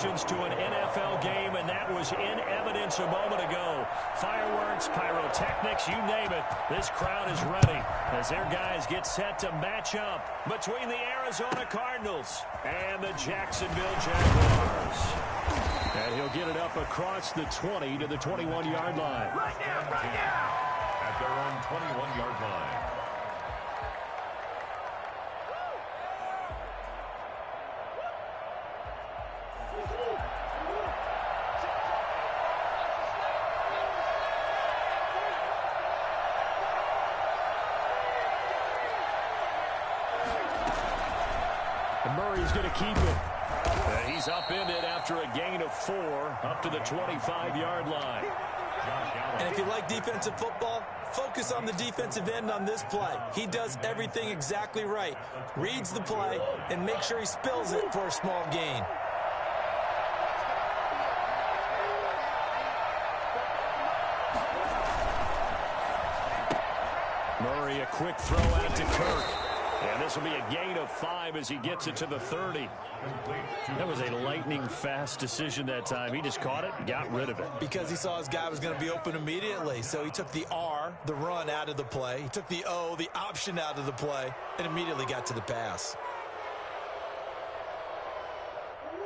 To an NFL game, and that was in evidence a moment ago. Fireworks, pyrotechnics, you name it. This crowd is ready as their guys get set to match up between the Arizona Cardinals and the Jacksonville Jaguars. And he'll get it up across the 20 to the 21-yard line. Right now! At their own 21-yard line. Murray's going to keep it. He's up in it after a gain of 4 up to the 25-yard line. And if you like defensive football, focus on the defensive end on this play. He does everything exactly right. Reads the play and makes sure he spills it for a small gain. Murray, a quick throw out to Kirk. And this will be a gain of 5 as he gets it to the 30. That was a lightning-fast decision that time. He just caught it and got rid of it. Because he saw his guy was going to be open immediately. So he took the R, the run, out of the play. He took the O, the option, out of the play, and immediately got to the pass.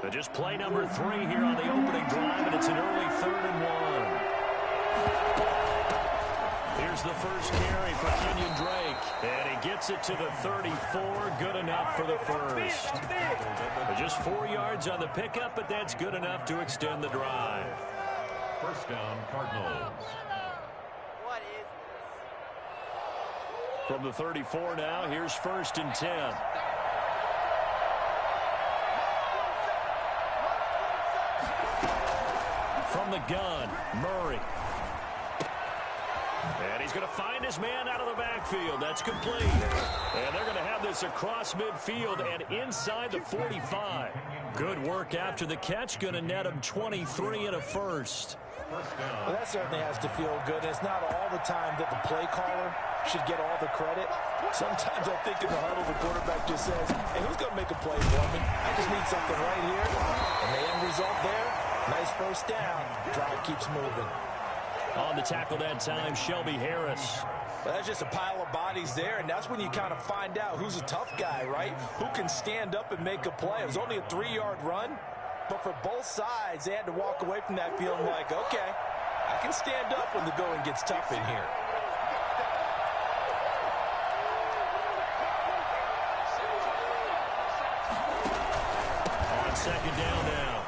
So just play number 3 here on the opening drive, and it's an early 3rd and 1. Here's the first carry for Kenyon Drake. And he gets it to the 34. Good enough for the first. Just 4 yards on the pickup, but that's good enough to extend the drive. First down, Cardinals. What is this? From the 34 now, here's 1st and 10. From the gun, Murray. And he's going to find his man out of the backfield. That's complete. And they're going to have this across midfield and inside the 45. Good work after the catch. Going to net him 23 and a first. Well, that certainly has to feel good. And it's not all the time that the play caller should get all the credit. Sometimes I think in the huddle, the quarterback just says, hey, who's going to make a play for me? I just need something right here. And the end result there, nice first down. Drive keeps moving. On the tackle that time, Shelby Harris. Well, that's just a pile of bodies there, and that's when you kind of find out who's a tough guy, right? Who can stand up and make a play. It was only a 3-yard run, but for both sides, they had to walk away from that feeling like, okay, I can stand up when the going gets tough in here. On second down now.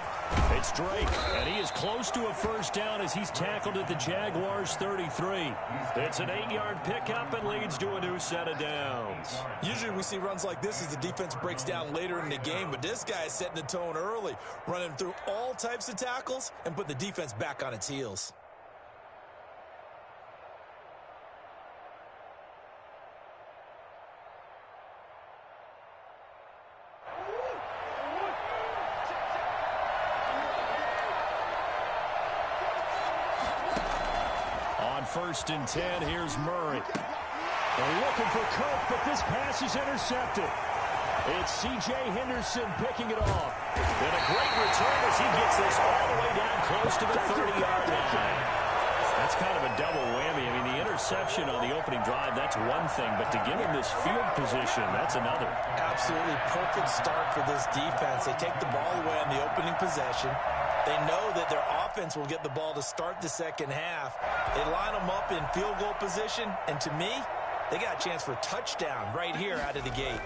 It's Drake, and he is close to a first down as he's tackled at the Jaguars' 33. It's an 8-yard pickup and leads to a new set of downs. Usually we see runs like this as the defense breaks down later in the game, but this guy is setting the tone early, running through all types of tackles and put the defense back on its heels. First and 10, here's Murray. They're looking for Kirk, but this pass is intercepted. It's C.J. Henderson picking it off. And a great return as he gets this all the way down close to the 30-yard line. That's kind of a double whammy. I mean, the interception on the opening drive, that's one thing, but to give him this field position, that's another. Absolutely perfect start for this defense. They take the ball away on the opening possession. They know that their offense will get the ball to start the second half. They line them up in field goal position, and to me, they got a chance for a touchdown right here out of the gate.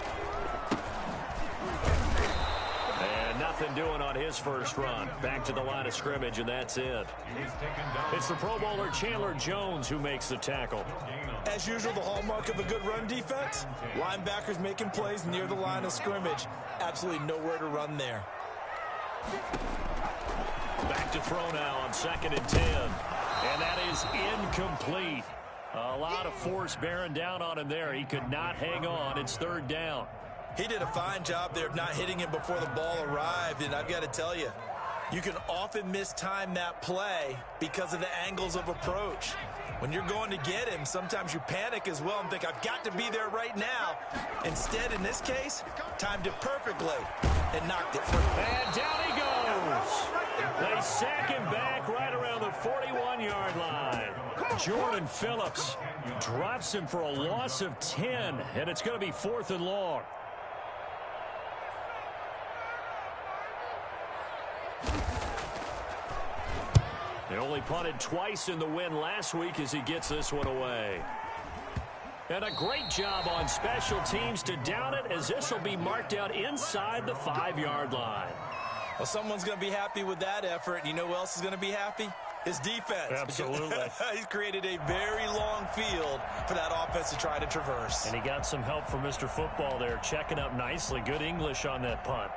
And nothing doing on his first run. Back to the line of scrimmage, and that's it. It's the Pro Bowler Chandler Jones who makes the tackle. As usual, the hallmark of a good run defense, linebackers making plays near the line of scrimmage. Absolutely nowhere to run there. Back to throw now on 2nd and 10. And that is incomplete. A lot of force bearing down on him there. He could not hang on. It's 3rd down. He did a fine job there of not hitting him before the ball arrived. And I've got to tell you, you can often mistime that play because of the angles of approach. When you're going to get him, sometimes you panic as well and think, I've got to be there right now. Instead, in this case, timed it perfectly and knocked it free. And down he goes. they sack him back right around the 41-yard line. Jordan Phillips drops him for a loss of 10, and it's going to be 4th and long. They only punted twice in the win last week as he gets this one away. And a great job on special teams to down it, as this will be marked out inside the 5-yard line. Well, someone's going to be happy with that effort. And you know who else is going to be happy? His defense. Absolutely. He's created a very long field for that offense to try to traverse. And he got some help from Mr. Football there, checking up nicely. Good English on that punt.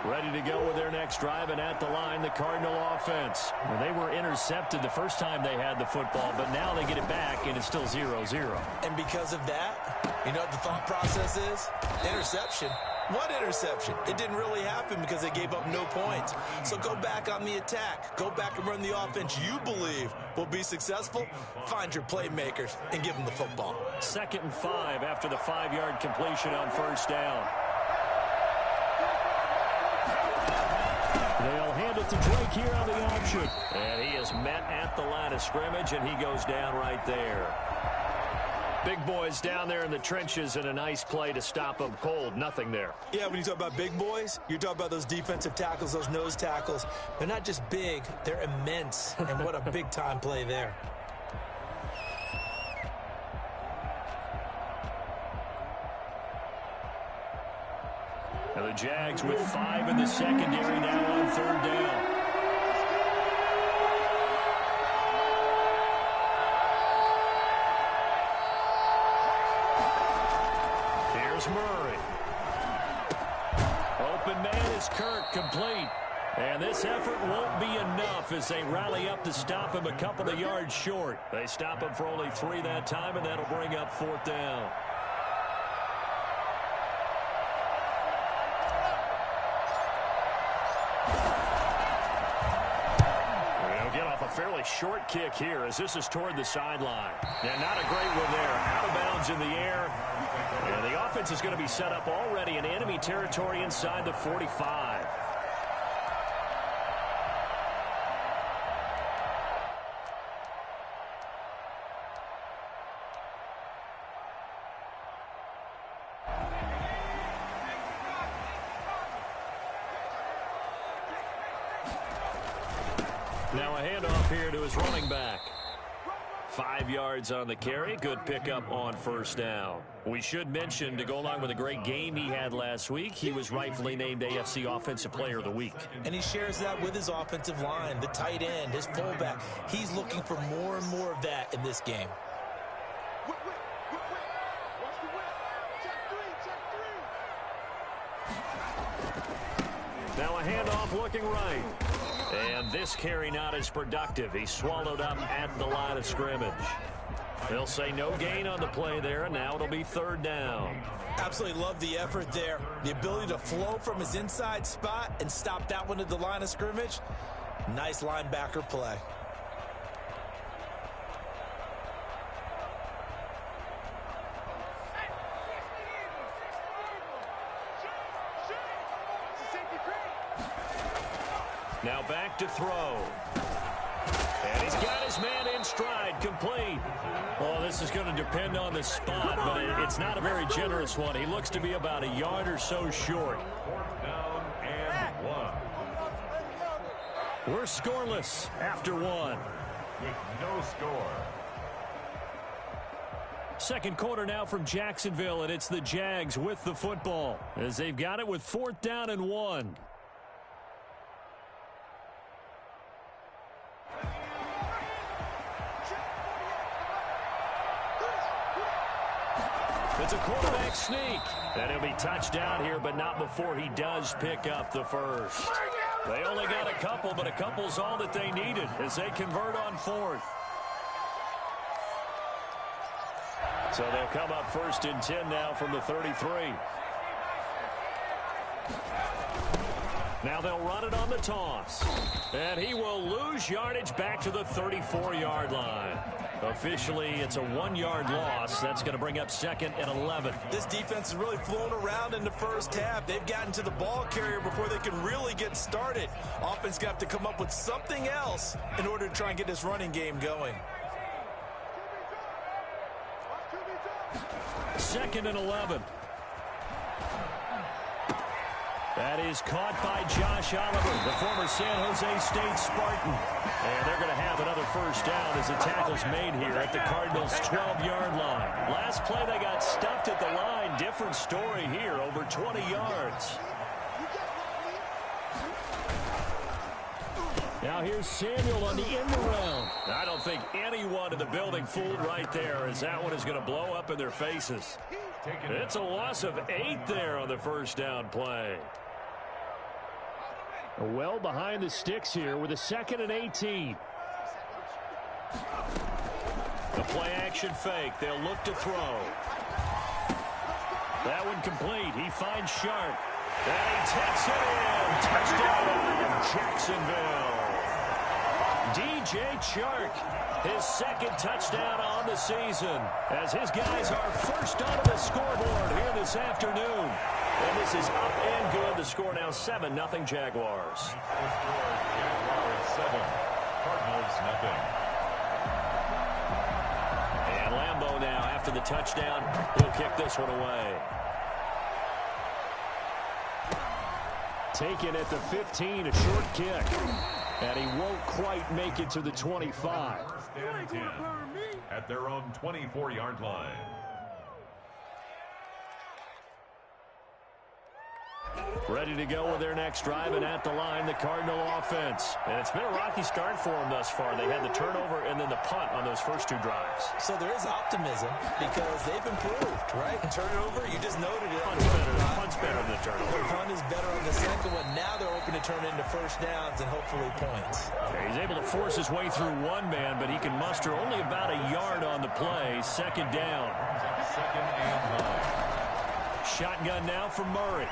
Ready to go with their next drive, and at the line, the Cardinal offense. Well, they were intercepted the first time they had the football, but now they get it back, and it's still 0-0. And because of that, you know what the thought process is? Interception. What interception? It didn't really happen because they gave up no points. So go back on the attack. Go back and run the offense you believe will be successful. Find your playmakers and give them the football. 2nd and 5 after the 5-yard completion on first down. They'll hand it to Drake here on the option. And he is met at the line of scrimmage, and he goes down right there. Big boys down there in the trenches, and a nice play to stop them cold. Nothing there. Yeah, when you talk about big boys, you're talking about those defensive tackles, those nose tackles. They're not just big, they're immense. And what a big-time play there. And the Jags with 5 in the secondary now on 3rd down. Here's Murray. Open man is Kirk, complete. And this effort won't be enough as they rally up to stop him a couple of yards short. They stop him for only 3 that time, and that'll bring up 4th down. Fairly short kick here as this is toward the sideline. And not a great one there. Out of bounds in the air. And the offense is going to be set up already in enemy territory inside the 45. Now a handoff here to his running back. 5 yards on the carry. Good pickup on first down. We should mention, to go along with a great game he had last week, he was rightfully named AFC Offensive Player of the Week. And he shares that with his offensive line, the tight end, his fullback. He's looking for more and more of that in this game. Now a handoff looking right. And this carry not as productive. He's swallowed up at the line of scrimmage. They'll say no gain on the play there, and now it'll be 3rd down. Absolutely love the effort there. The ability to flow from his inside spot and stop that one at the line of scrimmage. Nice linebacker play. Now back to throw. And he's got his man in stride, complete. Well, this is going to depend on the spot, but it's not a very generous one. He looks to be about a yard or so short. 4th down and 1. We're scoreless after 1. With no score. 2nd quarter now from Jacksonville, and it's the Jags with the football as they've got it with 4th down and 1. It's a quarterback sneak. And he'll be touched down here, but not before he does pick up the first. They only got a couple, but a couple's all that they needed as they convert on 4th. So they'll come up 1st and 10 now from the 33. Now they'll run it on the toss. And he will lose yardage back to the 34-yard line. Officially, it's a 1-yard loss. That's going to bring up 2nd and 11. This defense is really flown around in the first half. They've gotten to the ball carrier before they can really get started. Offense got to come up with something else in order to try and get this running game going. 2nd and 11. That is caught by Josh Oliver, the former San Jose State Spartan. And they're going to have another first down as the tackle's made here at the Cardinals' 12-yard line. Last play, they got stuffed at the line. Different story here, over 20 yards. Now here's Samuel on the end around. I don't think anyone in the building fooled right there, as that one is going to blow up in their faces. It's a loss of 8 there on the first down play. Well behind the sticks here with a 2nd and 18. The play action fake. They'll look to throw. That one complete. He finds Sharp. And he takes it in. Touchdown, Jacksonville. DJ Chark, his 2nd touchdown on the season, as his guys are first onto the scoreboard here this afternoon. And this is up and good. The score now 7-0 Jaguars. Jaguars 7, Cardinals nothing. And Lambeau now, after the touchdown, he'll kick this one away. Taken at the 15, a short kick. And he won't quite make it to the 25. 1st and 10 at their own 24-yard line. Ready to go with their next drive, and at the line, the Cardinal offense. And it's been a rocky start for them thus far. They had the turnover and then the punt on those first 2 drives. So there is optimism because they've improved, right? Turnover, you just noted it. Punt's better than the turnover. The punt is better on the second one. Now they're hoping to turn into first downs and hopefully points. Yeah, he's able to force his way through one man, but he can muster only about a yard on the play. 2nd down. 2nd and 9. Shotgun now for Murray.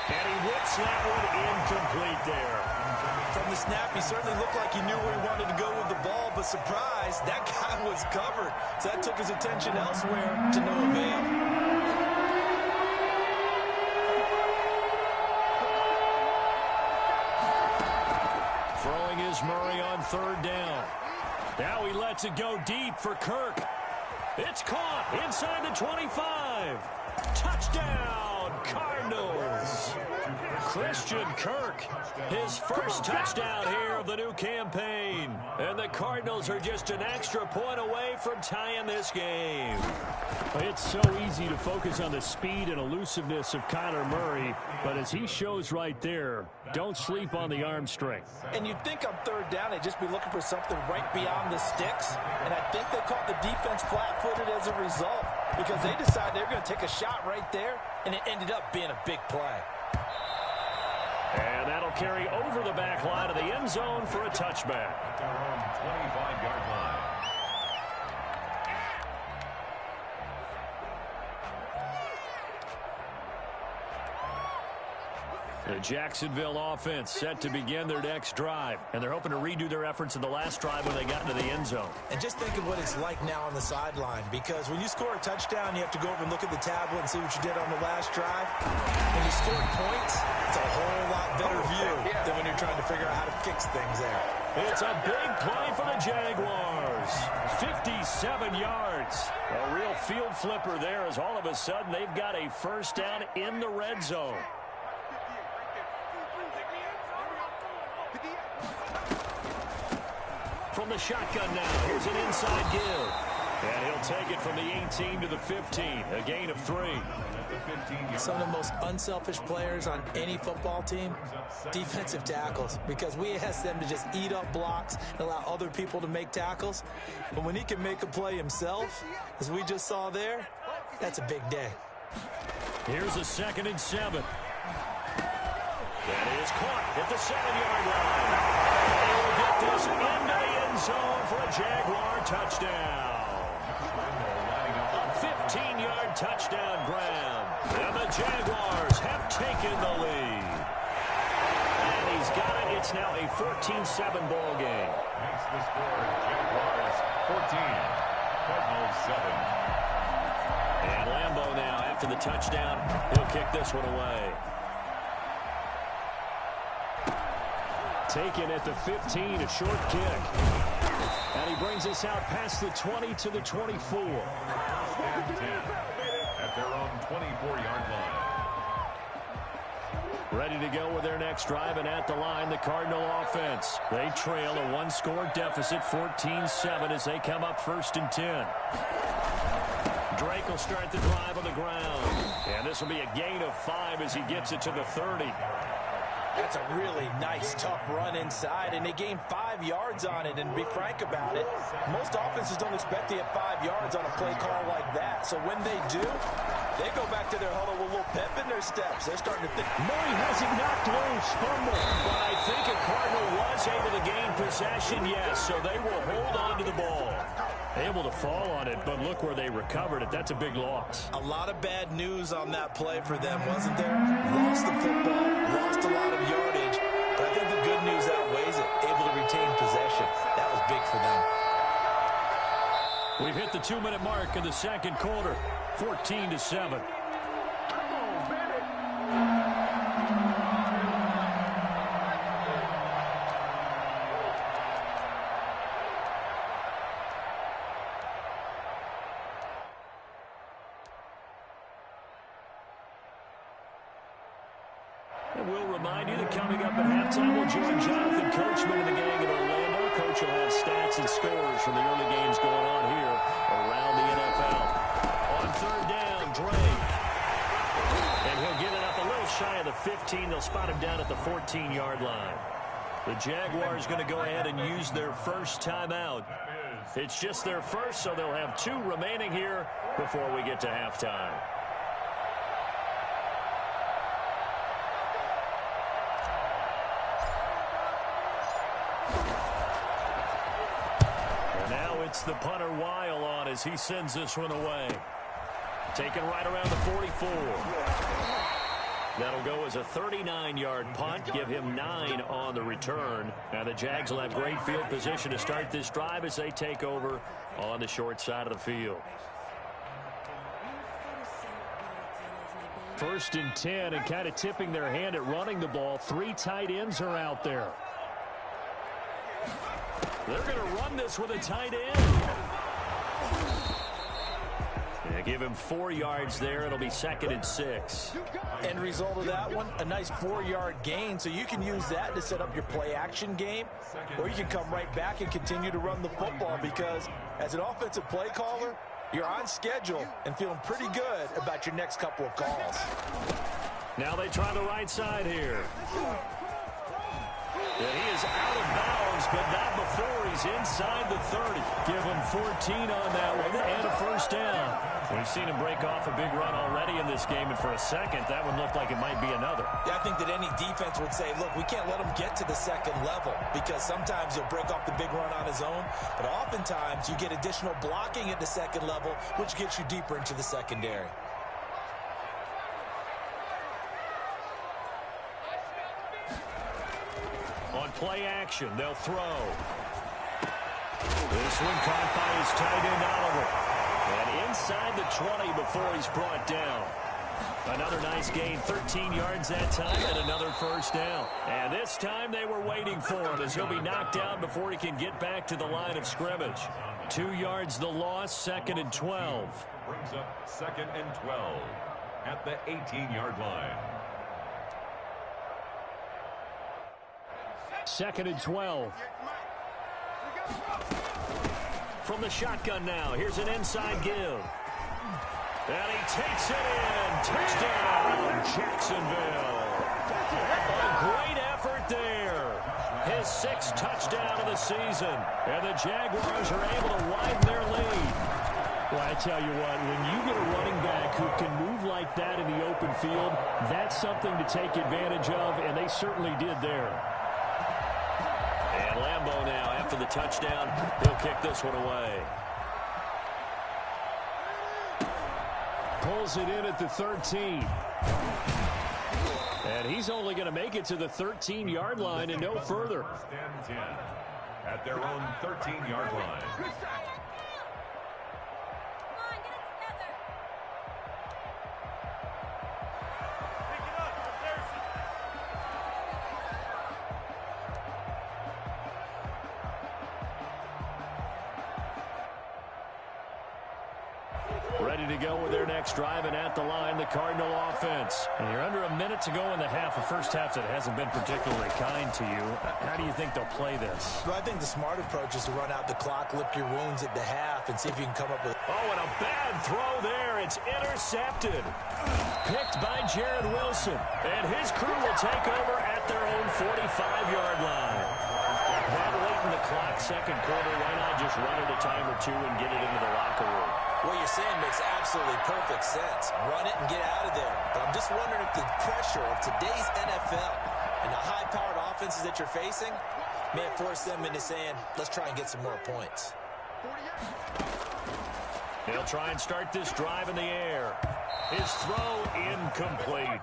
And he whips that one incomplete there. From the snap, he certainly looked like he knew where he wanted to go with the ball, but surprise, that guy was covered. So that took his attention elsewhere to no avail. Throwing is Murray on 3rd down. Now he lets it go deep for Kirk. It's caught inside the 25. Touchdown, Cardinals. Christian Kirk, his first touchdown here of the new campaign. And the Cardinals are just an extra point away from tying this game. It's so easy to focus on the speed and elusiveness of Kyler Murray, but as he shows right there, don't sleep on the arm strength. And you'd think on 3rd down they'd just be looking for something right beyond the sticks, and I think they caught the defense flat-footed as a result because they decided they were going to take a shot right there, and it ended up being a big play. And that'll carry over the back line of the end zone for a touchback. At their own 25-yard line. The Jacksonville offense set to begin their next drive, and they're hoping to redo their efforts in the last drive when they got into the end zone. And just think of what it's like now on the sideline, because when you score a touchdown, you have to go over and look at the tablet and see what you did on the last drive. When you score points, it's a whole lot better view than when you're trying to figure out how to fix things there. It's a big play for the Jaguars. 57 yards. A real field flipper there, as all of a sudden they've got a first down in the red zone. From the shotgun now, here's an inside give. And he'll take it from the 18 to the 15, a gain of 3. Some of the most unselfish players on any football team, defensive tackles, because we ask them to just eat up blocks and allow other people to make tackles. But when he can make a play himself, as we just saw there, that's a big day. Here's a 2nd and 7. That is caught at the 7-yard line. They will get this into the end zone for a Jaguar touchdown. A 15-yard touchdown grab. And the Jaguars have taken the lead. And he's got it. It's now a 14-7 ball game. Makes the score Jaguars 14, Cardinals 7. And Lambeau now, after the touchdown, he'll kick this one away. Taken at the 15, a short kick. And he brings us out past the 20 to the 24. And 10 at their own 24-yard line. Ready to go with their next drive, and at the line, the Cardinal offense. They trail a one-score deficit, 14-7, as they come up 1st and 10. Drake will start the drive on the ground. And this will be a gain of 5 as he gets it to the 30. That's a really nice, tough run inside, and they gained 5 yards on it. And to be frank about it, most offenses don't expect to get 5 yards on a play call like that. So when they do, they go back to their huddle with a little pep in their steps. They're starting to think. Murray has it knocked loose, fumble. But I think a Cardinal was able to gain possession, yes, so they will hold on to the ball. Able to fall on it, but look where they recovered it. That's a big loss. A lot of bad news on that play for them, wasn't there? Lost the football, lost a lot of yardage, but I think the good news outweighs it. Able to retain possession. That was big for them. We've hit the 2-minute mark in the second quarter, 14-7. And we'll remind you that coming up at halftime, we'll join Jonathan Coachman and the gang in Orlando. Coach will have stats and scores from the early games going on here around the NFL. On 3rd down, Drake. And he'll get it up a little shy of the 15. They'll spot him down at the 14-yard line. The Jaguars going to go ahead and use their first timeout. It's just their first, so they'll have 2 remaining here before we get to halftime. It's the punter Weil on as he sends this one away. Taken right around the 44. That'll go as a 39-yard punt. Give him 9 on the return. Now the Jags will have great field position to start this drive as they take over on the short side of the field. 1st and 10, and kind of tipping their hand at running the ball. 3 tight ends are out there. They're going to run this with a tight end. Yeah, give him 4 yards there. It'll be 2nd and 6. End result of that one, a nice 4-yard gain. So you can use that to set up your play-action game, or you can come right back and continue to run the football because as an offensive play caller, you're on schedule and feeling pretty good about your next couple of calls. Now they try the right side here. And he is out of bounds, but not before he's inside the 30. Give him 14 on that one and a 1st down. We've seen him break off a big run already in this game, and for a second, that one looked like it might be another. Yeah, I think that any defense would say, look, we can't let him get to the 2nd level because sometimes he'll break off the big run on his own, but oftentimes you get additional blocking at the 2nd level, which gets you deeper into the secondary. On play action, they'll throw. This one caught by his tight end, Oliver. And inside the 20 before he's brought down. Another nice gain, 13 yards that time, and another 1st down. And this time they were waiting for him as he'll be knocked down before he can get back to the line of scrimmage. 2 yards the loss, 2nd and 12. Brings up 2nd and 12 at the 18-yard line. 2nd and 12. From the shotgun now, here's an inside give. And he takes it in. Touchdown, Jacksonville. A great effort there. His 6th touchdown of the season. And the Jaguars are able to widen their lead. Well, I tell you what, when you get a running back who can move like that in the open field, that's something to take advantage of, and they certainly did there. And Lambeau now, after the touchdown, he'll kick this one away. Pulls it in at the 13. And he's only going to make it to the 13-yard line and no further. First and 10 at their own 13-yard line. Ready to go with their next drive, and at the line, the Cardinal offense. And you're under a minute to go in the half, a first half that hasn't been particularly kind to you. How do you think they'll play this? Well, I think the smart approach is to run out the clock, lick your wounds at the half, and see if you can come up with... Oh, and a bad throw there. It's intercepted. Picked by Jared Wilson. And his crew will take over at their own 45-yard line. That late in the clock, second quarter, why not just run it a time or two and get it into the locker room? What you're saying makes absolutely perfect sense. Run it and get out of there. But I'm just wondering if the pressure of today's NFL and the high-powered offenses that you're facing may force them into saying, let's try and get some more points. They'll try and start this drive in the air. His throw incomplete.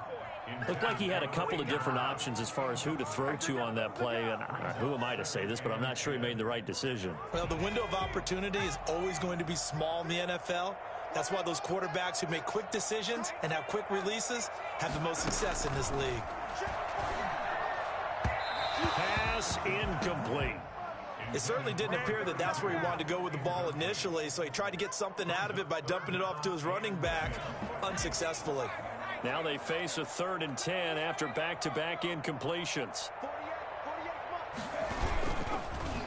Looked like he had a couple of different options as far as who to throw to on that play. And who am I to say this, but I'm not sure he made the right decision. Well, the window of opportunity is always going to be small in the NFL. That's why those quarterbacks who make quick decisions and have quick releases have the most success in this league. Pass incomplete. It certainly didn't appear that that's where he wanted to go with the ball initially, so he tried to get something out of it by dumping it off to his running back unsuccessfully. Now they face a 3rd and 10 after back-to-back incompletions.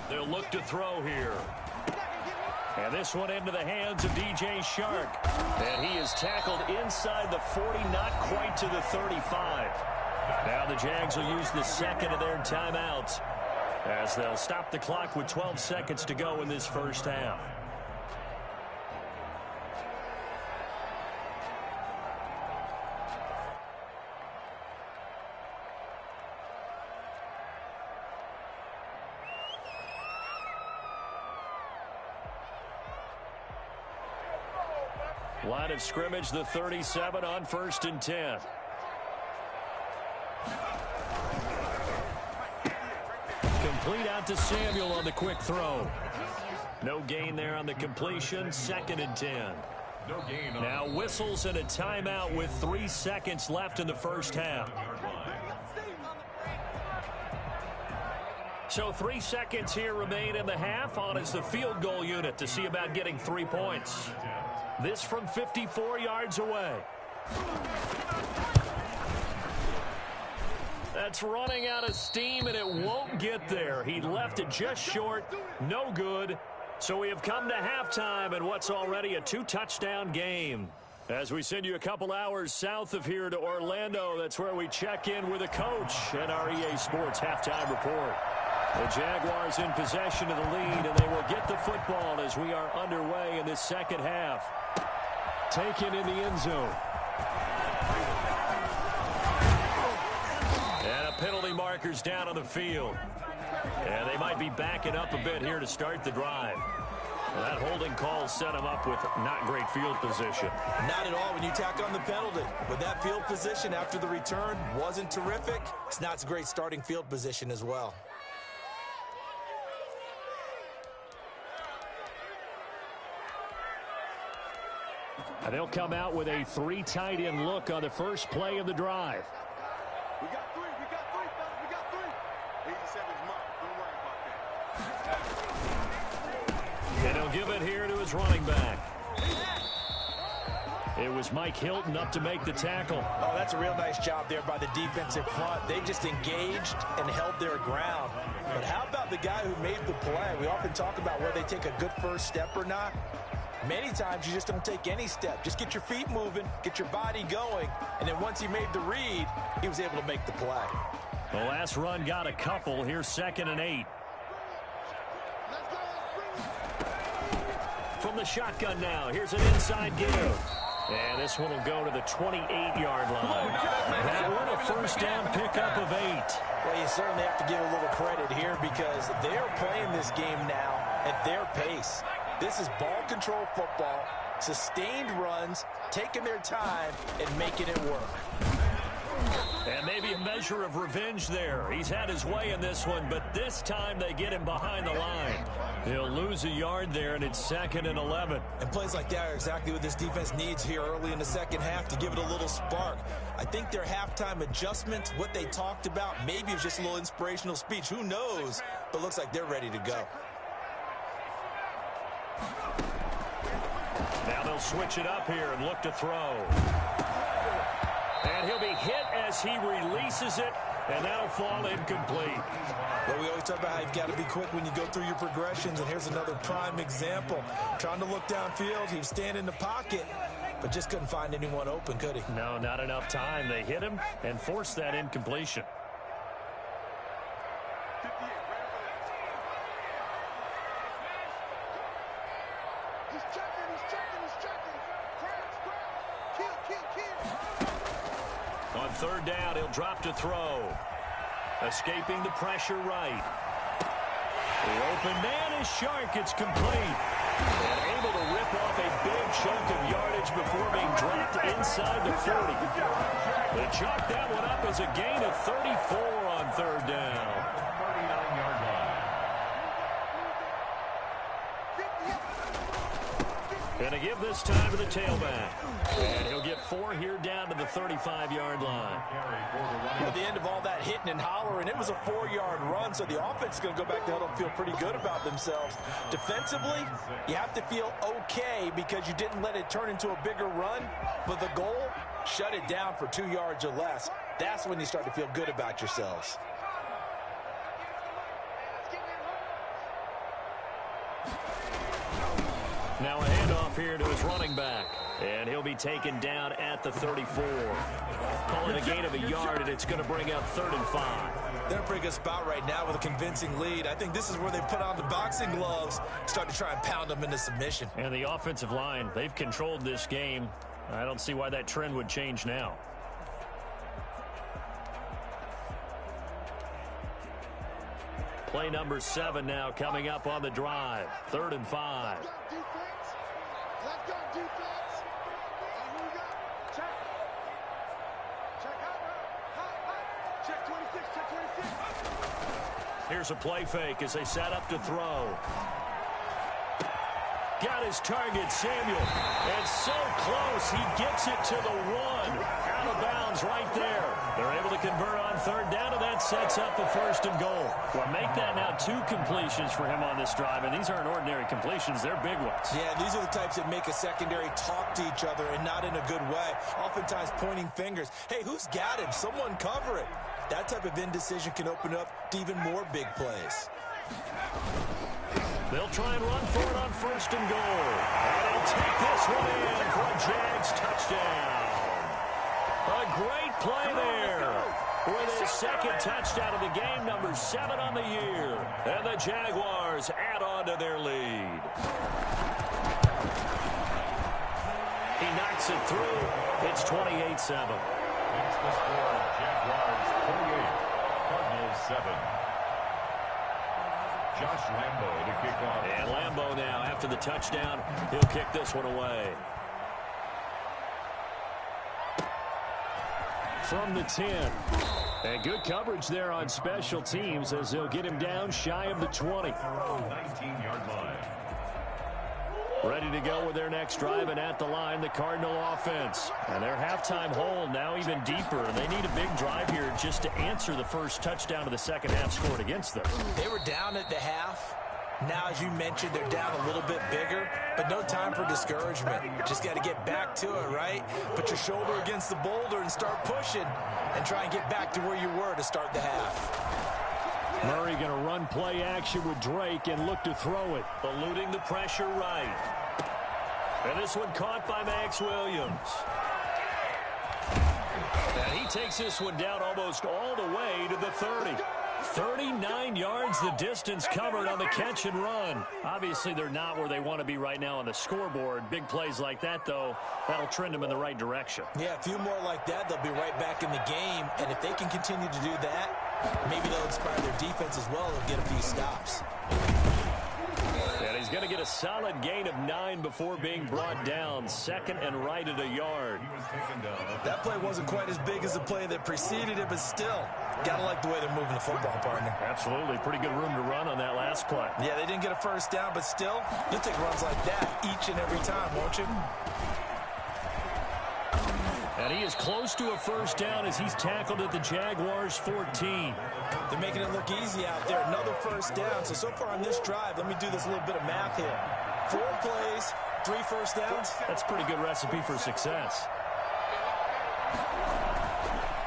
They'll look to throw here. And this one into the hands of DJ Chark. And he is tackled inside the 40, not quite to the 35. Now the Jags will use the second of their timeouts as they'll stop the clock with 12 seconds to go in this first half. Line of scrimmage, the 37 on 1st and 10. Complete out to Samuel on the quick throw. No gain there on the completion, 2nd and 10. No gain on now whistles and a timeout with 3 seconds left in the first half. So 3 seconds here remain in the half. On is the field goal unit to see about getting 3 points. This from 54 yards away. That's running out of steam, and it won't get there. He left it just short. No good. So we have come to halftime in what's already a 2-touchdown game. As we send you a couple hours south of here to Orlando, that's where we check in with a coach and our EA Sports halftime report. The Jaguars in possession of the lead, and they will get the football as we are underway in this second half. Taken in the end zone. And a penalty marker's down on the field. And they might be backing up a bit here to start the drive. Well, that holding call set him up with not great field position. Not at all when you tack on the penalty. But that field position after the return wasn't terrific. It's not a great starting field position as well. And they'll come out with a 3 tight end look on the first play of the drive. We got 3, fellas, we got 3. 87's mine. Don't worry about that. And he'll give it here to his running back. It was Mike Hilton up to make the tackle. Oh, that's a real nice job there by the defensive front. They just engaged and held their ground. But how about the guy who made the play? We often talk about whether they take a good first step or not. Many times you just don't take any step. Just get your feet moving, get your body going, and then once he made the read, he was able to make the play. The last run got a couple. Here's 2nd and 8. From the shotgun now, here's an inside give. And this one will go to the 28-yard line. That one a first down pickup of 8. Well, you certainly have to give a little credit here because they're playing this game now at their pace. This is ball control football. Sustained runs, taking their time, and making it work. And maybe a measure of revenge there. He's had his way in this one, but this time they get him behind the line. He'll lose a yard there, and it's 2nd and 11. And plays like that are exactly what this defense needs here early in the second half to give it a little spark. I think their halftime adjustments, what they talked about, maybe it was just a little inspirational speech. Who knows? But looks like they're ready to go. Now they'll switch it up here and look to throw. And he'll be hit as he releases it, and that'll fall incomplete. Well, we always talk about how you've got to be quick when you go through your progressions, and here's another prime example. Trying to look downfield, he was standing in the pocket, but just couldn't find anyone open, could he? No, not enough time. They hit him and forced that incompletion. On 3rd down, he'll drop to throw. Escaping the pressure right. The open man is Shark. It's complete. And able to rip off a big chunk of yardage before being dropped inside the 40. They chalk that one up as a gain of 34 on 3rd down. 39-yard line. Going to give this time to the tailback. And he'll get 4 here down to the 35-yard line. At the end of all that hitting and hollering, it was a 4-yard run, so the offense is going to go back to huddle and feel pretty good about themselves. Defensively, you have to feel okay because you didn't let it turn into a bigger run, but the goal, shut it down for 2 yards or less. That's when you start to feel good about yourselves. Now a handoff here to his running back. And he'll be taken down at the 34. Call it a gain of a yard, and it's going to bring up 3rd and 5. They're in a pretty good spot right now with a convincing lead. I think this is where they put on the boxing gloves, start to try and pound them into submission. And the offensive line, they've controlled this game. I don't see why that trend would change now. Play number 7 now coming up on the drive. 3rd and 5. Let's go, defense. Here we go. Check. Check out. Check 26, check 26. Here's a play fake as they set up to throw. Got his target, Samuel. And so close, he gets it to the 1. Out of bounds right there. They're able to convert on 3rd down, and that sets up the 1st and goal. Well, make that now 2 completions for him on this drive, and these aren't ordinary completions. They're big ones. Yeah, these are the types that make a secondary talk to each other and not in a good way. Oftentimes pointing fingers. Hey, who's got him? Someone cover it. That type of indecision can open up to even more big plays. They'll try and run for it on 1st and goal. And they'll take this one in for a Jags touchdown. A great play there. With his 2nd touchdown of the game, number 7 on the year. And the Jaguars add on to their lead. He knocks it through. It's 28-7. It's the score. Jaguars 28, Cardinals 7. Josh Lambo to kick off. And Lambo now, after the touchdown, he'll kick this one away. From the 10. And good coverage there on special teams as they'll get him down shy of the 20. 19-yard line. Ready to go with their next drive, and at the line, the Cardinal offense. And their halftime hole now even deeper. And they need a big drive here just to answer the first touchdown of the second half scored against them. They were down at the half. Now, as you mentioned, they're down a little bit bigger, but no time for discouragement. Just got to get back to it, right? Put your shoulder against the boulder and start pushing and try and get back to where you were to start the half. Murray going to run play action with Drake and look to throw it. Eluding the pressure right. And this one caught by Max Williams. And he takes this one down almost all the way to the 30. 39 yards the distance covered on the catch and run. Obviously, they're not where they want to be right now on the scoreboard. Big plays like that, though, that'll trend them in the right direction. Yeah, a few more like that, they'll be right back in the game. And if they can continue to do that, maybe they'll inspire their defense as well and get a few stops. And he's He's going to get a solid gain of 9 before being brought down. 2nd and right at a yard. That play wasn't quite as big as the play that preceded it, but still, gotta like the way they're moving the football, partner. Absolutely. Pretty good room to run on that last play. Yeah, they didn't get a first down, but still, you'll take runs like that each and every time, won't you? And he is close to a first down as he's tackled at the Jaguars' 14. They're making it look easy out there. Another first down. So far on this drive, let me do this little bit of math here. 4 plays, 3 first downs. That's a pretty good recipe for success.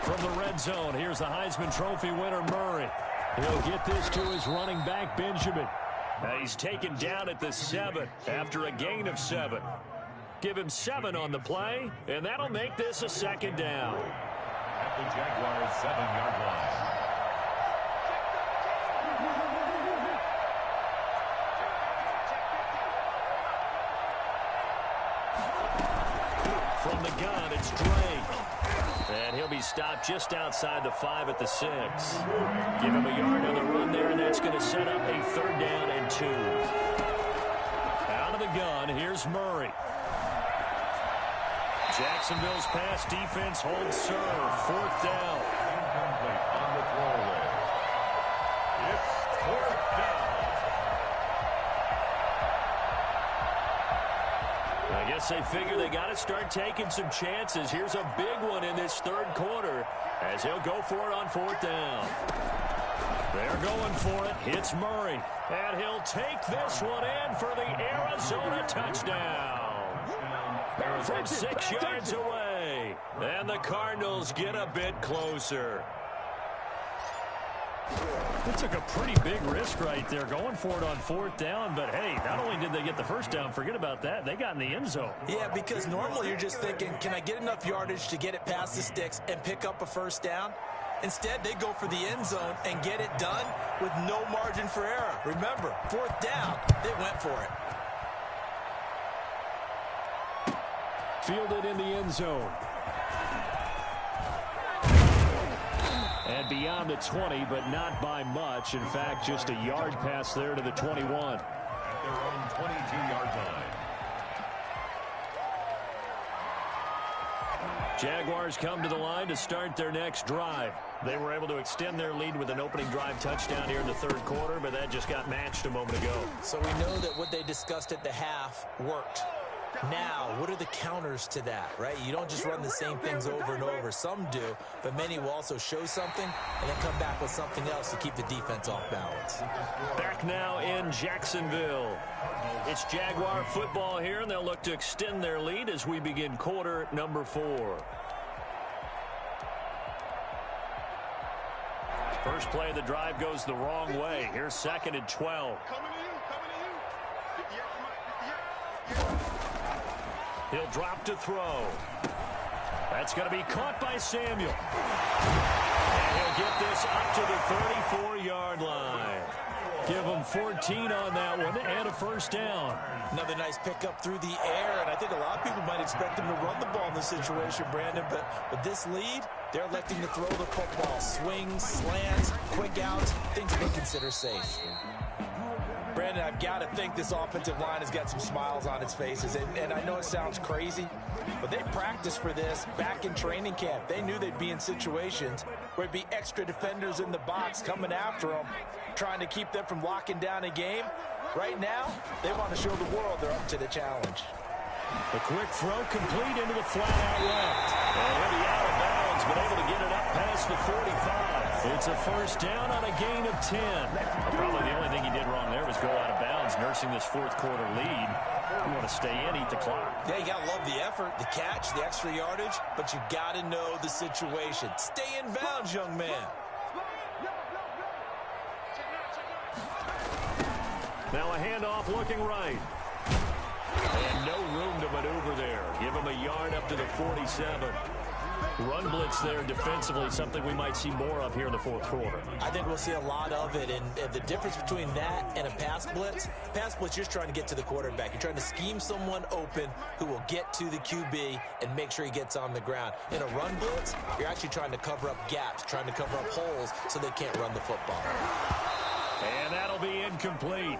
From the red zone, here's the Heisman Trophy winner, Murray. He'll get this to his running back, Benjamin. Now he's taken down at the 7 after a gain of 7. Give him 7 on the play, and that'll make this a 2nd down. At the Jaguars' 7-yard line. From the gun, it's Drake. And he'll be stopped just outside the 5 at the 6. Give him a yard on the run there, and that's going to set up a 3rd down and 2. Out of the gun, here's Murray. Jacksonville's pass defense holds serve. 4th down. Incomplete on the throwaway. It's 4th down. I guess they figure they got to start taking some chances. Here's a big one in this 3rd quarter as he'll go for it on 4th down. They're going for it. Hits Murray. And he'll take this one in for the Arizona touchdown. From 6 yards away. And the Cardinals get a bit closer. They took a pretty big risk right there going for it on 4th down. But, hey, not only did they get the first down, forget about that, they got in the end zone. Yeah, because normally you're just thinking, can I get enough yardage to get it past the sticks and pick up a first down? Instead, they go for the end zone and get it done with no margin for error. Remember, 4th down, they went for it. Fielded in the end zone. And beyond the 20, but not by much. In fact, just a yard pass there to the 21. At their own 22-yard line. Jaguars come to the line to start their next drive. They were able to extend their lead with an opening drive touchdown here in the 3rd quarter, but that just got matched a moment ago. So we know that what they discussed at the half worked. Now, what are the counters to that, right? You don't just run the same things over and over. Some do, but many will also show something and then come back with something else to keep the defense off balance. Back now in Jacksonville. It's Jaguar football here, and they'll look to extend their lead as we begin quarter number 4. First play of the drive goes the wrong way. Here's 2nd and 12. He'll drop to throw. That's going to be caught by Samuel. And he'll get this up to the 34-yard line. Give him 14 on that one and a first down. Another nice pickup through the air, and I think a lot of people might expect him to run the ball in this situation, Brandon, but with this lead, they're electing to throw the football. Swings, slants, quick outs, things they consider safe. Brandon, I've got to think this offensive line has got some smiles on its faces, and I know it sounds crazy, but they practiced for this back in training camp. They knew they'd be in situations where it'd be extra defenders in the box coming after them, trying to keep them from locking down a game. Right now, they want to show the world they're up to the challenge. The quick throw complete into the flat out left. And he'll be out of bounds, but able to get it up past the 45. It's a first down on a gain of 10. Probably the only thing he did wrong there was go out of bounds, nursing this 4th quarter lead. You want to stay in, eat the clock. Yeah, you got to love the effort, the catch, the extra yardage, but you got to know the situation. Stay in bounds, young man. Now a handoff looking right. And no room to maneuver there. Give him a yard up to the 47. Run blitz there defensively, something we might see more of here in the 4th quarter. I think we'll see a lot of it, and the difference between that and a pass blitz, you're just trying to get to the quarterback. You're trying to scheme someone open who will get to the QB and make sure he gets on the ground. In a run blitz, you're actually trying to cover up gaps, trying to cover up holes so they can't run the football. And that'll be incomplete.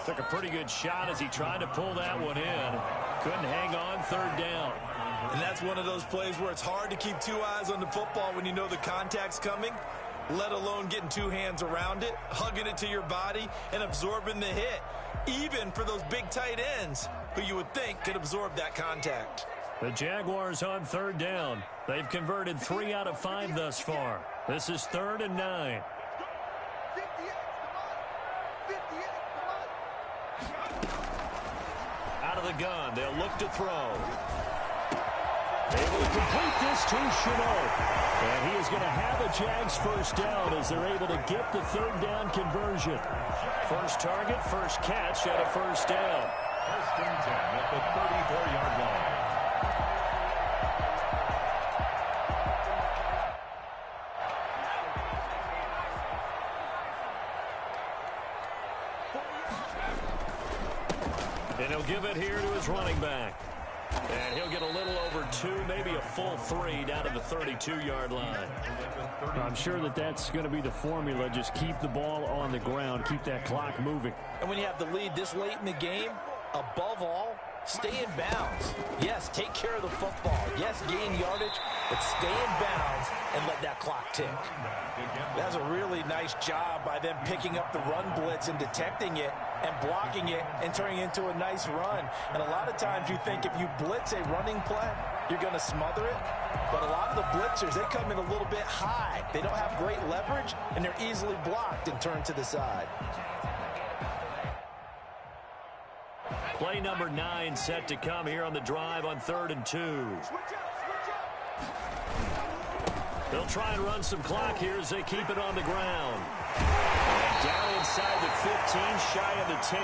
Took a pretty good shot as he tried to pull that one in. Couldn't hang on, third down. And that's one of those plays where it's hard to keep two eyes on the football when you know the contact's coming, let alone getting two hands around it, hugging it to your body, and absorbing the hit, even for those big tight ends who you would think could absorb that contact. The Jaguars on third down. They've converted 3 out of 5 thus far. This is 3rd and 9. Out of the gun, they'll look to throw. Able to complete this to Shenault. And he is going to have a Jags first down as they're able to get the third down conversion. First target, first catch, and a first down. First and 10 at the 34-yard line. And he'll give it here to his running back. And he'll get a little over 2, maybe a full 3 down to the 32-yard line. I'm sure that's going to be the formula. Just keep the ball on the ground. Keep that clock moving. And when you have the lead this late in the game, above all, stay in bounds. Yes, take care of the football. Yes, gain yardage, but stay in bounds and let that clock tick. That's a really nice job by them picking up the run blitz and detecting it and blocking it and turning it into a nice run. And a lot of times you think if you blitz a running play, you're going to smother it. But a lot of the blitzers, they come in a little bit high. They don't have great leverage, and they're easily blocked and turned to the side. Play number 9 set to come here on the drive on 3rd and 2. They'll try and run some clock here as they keep it on the ground. And down inside the 15, shy of the 10.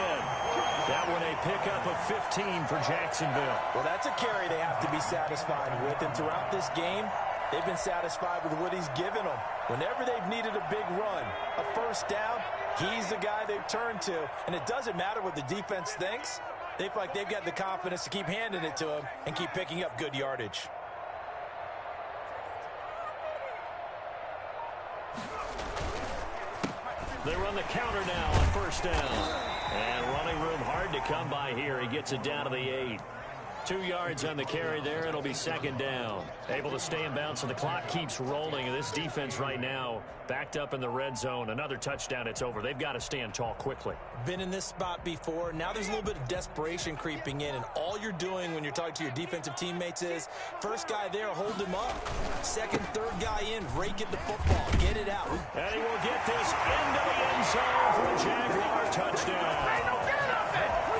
That one a pickup of 15 for Jacksonville. Well, that's a carry they have to be satisfied with. And throughout this game, they've been satisfied with what he's given them. Whenever they've needed a big run, a first down, he's the guy they've turned to. And it doesn't matter what the defense thinks. They feel like they've got the confidence to keep handing it to him and keep picking up good yardage. They run the counter now on first down. And running room hard to come by here. He gets it down to the 8. 2 yards on the carry there. It'll be second down. Able to stay in bounds, so the clock keeps rolling. And this defense right now backed up in the red zone. Another touchdown, it's over. They've got to stand tall quickly. Been in this spot before. Now there's a little bit of desperation creeping in. And all you're doing when you're talking to your defensive teammates is, first guy there, hold him up. Second, third guy in, rake at the football. Get it out. And he will get this into the end zone for a Jaguar touchdown.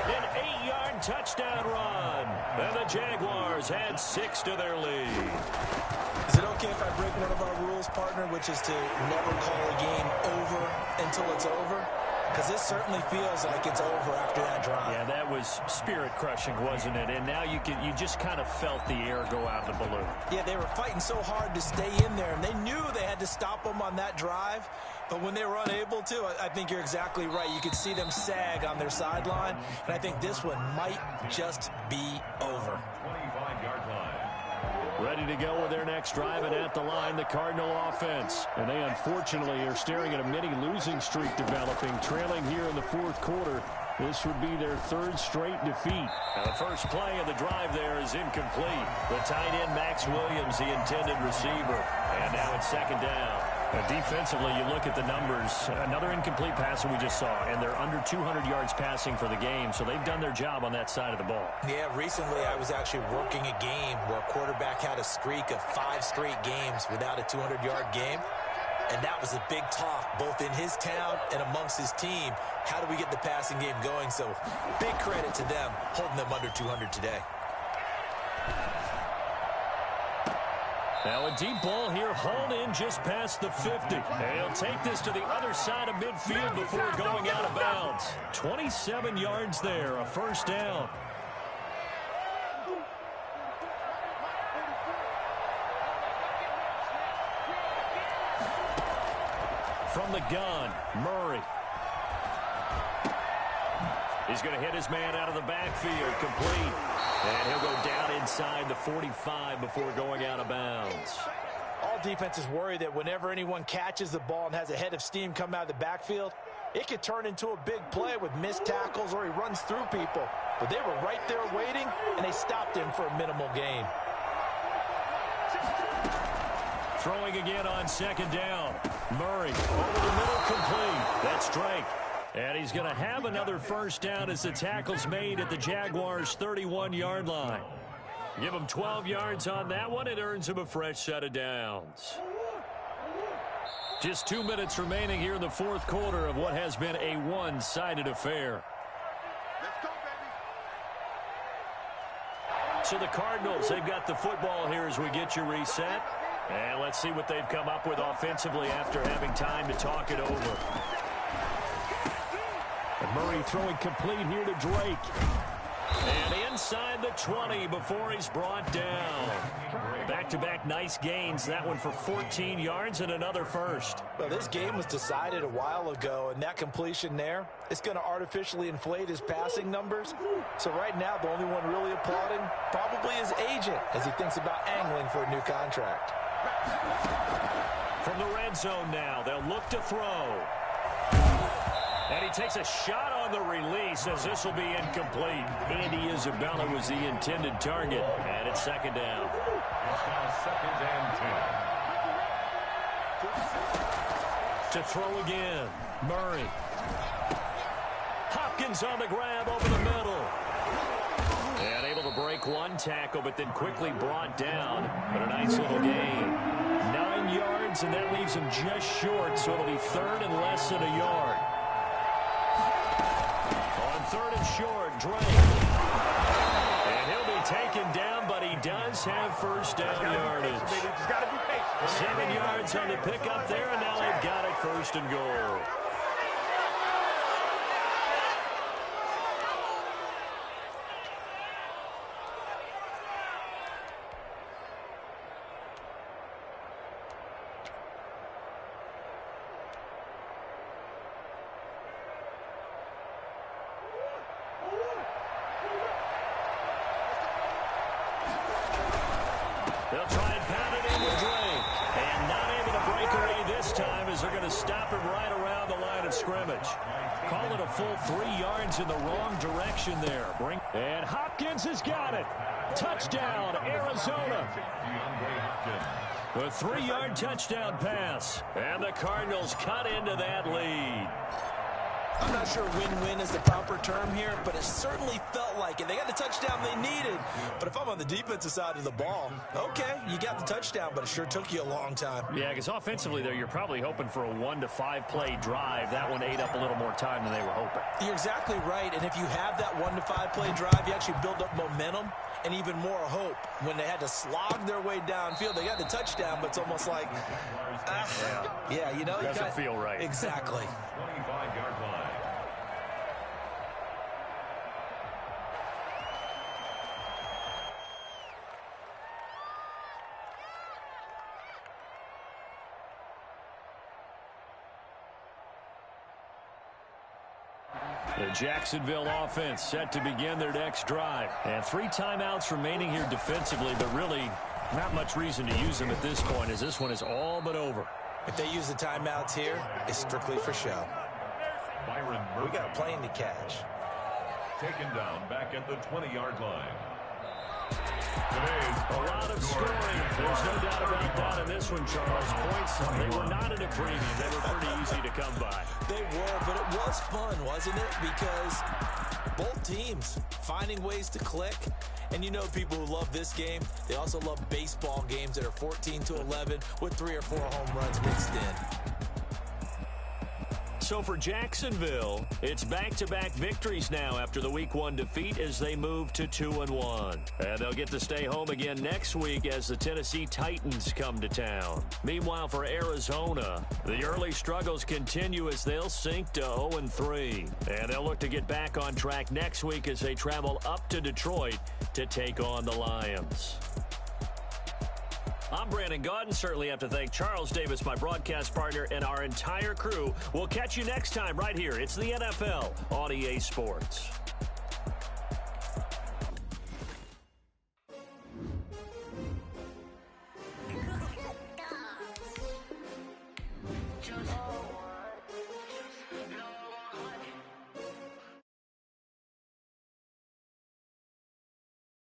An 8-yard touchdown run. And the Jaguars add 6 to their lead. Is it okay if I break one of our rules, partner, which is to never call a game over until it's over? Because this certainly feels like it's over after that drive. Yeah, that was spirit-crushing, wasn't it? And now you just kind of felt the air go out of the balloon. Yeah, they were fighting so hard to stay in there, and they knew they had to stop them on that drive. But when they were unable to, I think you're exactly right. You could see them sag on their sideline, and I think this one might just be over. 25-yard line. Ready to go with their next drive, and at the line, the Cardinal offense. And they unfortunately are staring at a mini losing streak developing, trailing here in the 4th quarter. This would be their 3rd straight defeat. Now the first play of the drive there is incomplete. The tight end, Max Williams, the intended receiver. And now it's second down. Defensively, you look at the numbers. Another incomplete pass that we just saw, and they're under 200 yards passing for the game, so they've done their job on that side of the ball. Yeah, recently I was actually working a game where a quarterback had a streak of 5 straight games without a 200-yard game. And that was a big talk, both in his town and amongst his team. How do we get the passing game going? So big credit to them, holding them under 200 today. Now a deep ball here, hauled in just past the 50. He'll take this to the other side of midfield before going out of bounds. 27 yards there, a first down. From the gun, Murray. He's going to hit his man out of the backfield, complete. And he'll go down inside the 45 before going out of bounds. All defenses worry that whenever anyone catches the ball and has a head of steam come out of the backfield, It could turn into a big play with missed tackles or he runs through people. But they were right there waiting, and they stopped him for a minimal gain. Throwing again on second down. Murray over the middle, complete. That's Drake. And he's going to have another first down as the tackle's made at the Jaguars' 31-yard line. Give him 12 yards on that one. It earns him a fresh set of downs. Just 2 minutes remaining here in the fourth quarter of what has been a one-sided affair. Let's go, baby. So the Cardinals, they've got the football here as we get you reset. And let's see what they've come up with offensively after having time to talk it over. And Murray throwing complete here to Drake. And inside the 20 before he's brought down. Back-to-back nice gains. That one for 14 yards and another first. Well, this game was decided a while ago, and that completion there is going to artificially inflate his passing numbers. So right now, the only one really applauding probably his agent as he thinks about angling for a new contract. From the red zone now, they'll look to throw. And he takes a shot on the release as this will be incomplete. Andy Isabella was the intended target. And it's second down. It's now 2nd and 10. To throw again. Murray. Hopkins on the grab over the middle. And able to break one tackle, but then quickly brought down. But a nice little gain. 9 yards, and that leaves him just short, so it'll be third and less than a yard. On third and short, Drake. And he'll be taken down, but he does have first down yardage. 7 yards on the pickup there, and now they've got it first and goal. They'll try and pound it in with Drake. And not able to break away this time as they're going to stop him right around the line of scrimmage. Call it a full 3 yards in the wrong direction there. And Hopkins has got it. Touchdown, Arizona. A 3-yard touchdown pass. And the Cardinals cut into that lead. I'm not sure win-win is the proper term here, but it certainly felt like it. They got the touchdown they needed. But if I'm on the defensive side of the ball, okay, you got the touchdown, but it sure took you a long time. Yeah, because offensively, there, you're probably hoping for a 1 to 5 play drive. That one ate up a little more time than they were hoping. You're exactly right, and if you have that 1 to 5 play drive, you actually build up momentum and even more hope. When they had to slog their way downfield, they got the touchdown, but it's almost like, yeah, you know. Doesn't feel right. Exactly. 25-yard line. The Jacksonville offense set to begin their next drive. And 3 timeouts remaining here defensively, but really not much reason to use them at this point as this one is all but over. If they use the timeouts here, it's strictly for show. Byron We Murphy got a plane to catch. taken down back at the 20-yard line. A lot of scoring. There's no doubt about that in this one, Charles. Points, they were not at a premium. They were pretty easy to come by. They were, but it was fun, wasn't it? Because both teams finding ways to click. And you know people who love this game, they also love baseball games that are 14-11 with 3 or 4 home runs mixed in. So for Jacksonville, it's back-to-back victories now after the Week 1 defeat as they move to 2-1. And they'll get to stay home again next week as the Tennessee Titans come to town. Meanwhile, for Arizona, the early struggles continue as they'll sink to 0-3. And they'll look to get back on track next week as they travel up to Detroit to take on the Lions. I'm Brandon Gaudin. Certainly have to thank Charles Davis, my broadcast partner, and our entire crew. We'll catch you next time right here. It's the NFL on EA Sports. Just